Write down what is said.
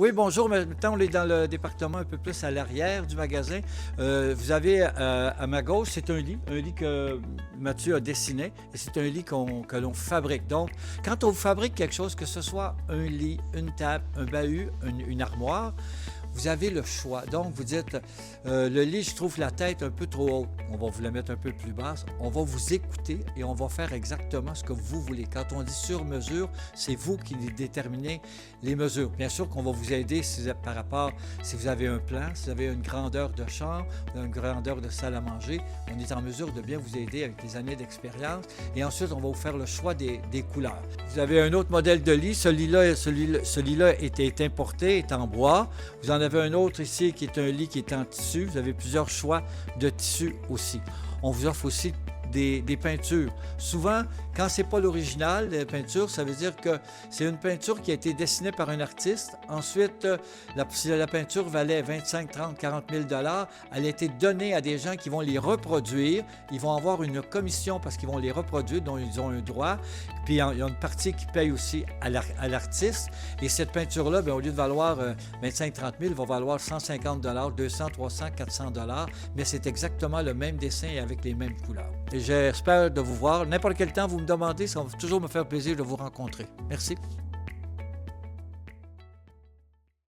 Oui, bonjour. Maintenant, on est dans le département un peu plus à l'arrière du magasin. Vous avez à ma gauche, c'est un lit que Mathieu a dessiné et c'est un lit que l'on fabrique. Donc, quand on fabrique quelque chose, que ce soit un lit, une table, un bahut, une armoire, vous avez le choix. Donc, vous dites, le lit, je trouve la tête un peu trop haute. On va vous la mettre un peu plus basse. On va vous écouter et on va faire exactement ce que vous voulez. Quand on dit sur mesure, c'est vous qui déterminez les mesures. Bien sûr qu'on va vous aider par rapport, si vous avez un plan, si vous avez une grandeur de chambre, une grandeur de salle à manger, on est en mesure de bien vous aider avec les années d'expérience. Et ensuite, on va vous faire le choix des couleurs. Vous avez un autre modèle de lit. Ce lit-là est importé, est en bois. Vous en avez un autre ici qui est un lit qui est en tissu. Vous avez plusieurs choix de tissu aussi. On vous offre aussi des peintures. Souvent, quand c'est pas l'original, les peintures, ça veut dire que c'est une peinture qui a été dessinée par un artiste. Ensuite, si la peinture valait 25, 30, 40 000 $, elle a été donnée à des gens qui vont les reproduire. Ils vont avoir une commission parce qu'ils vont les reproduire, dont ils ont un droit. Puis, il y a une partie qui paye aussi à l'artiste. Et cette peinture-là, bien, au lieu de valoir 25, 30 000, va valoir 150 $, 200, 300, 400 $. Mais c'est exactement le même dessin et avec les mêmes couleurs. Et j'espère de vous voir. N'importe quel temps, vous me demandez, ça va toujours me faire plaisir de vous rencontrer. Merci.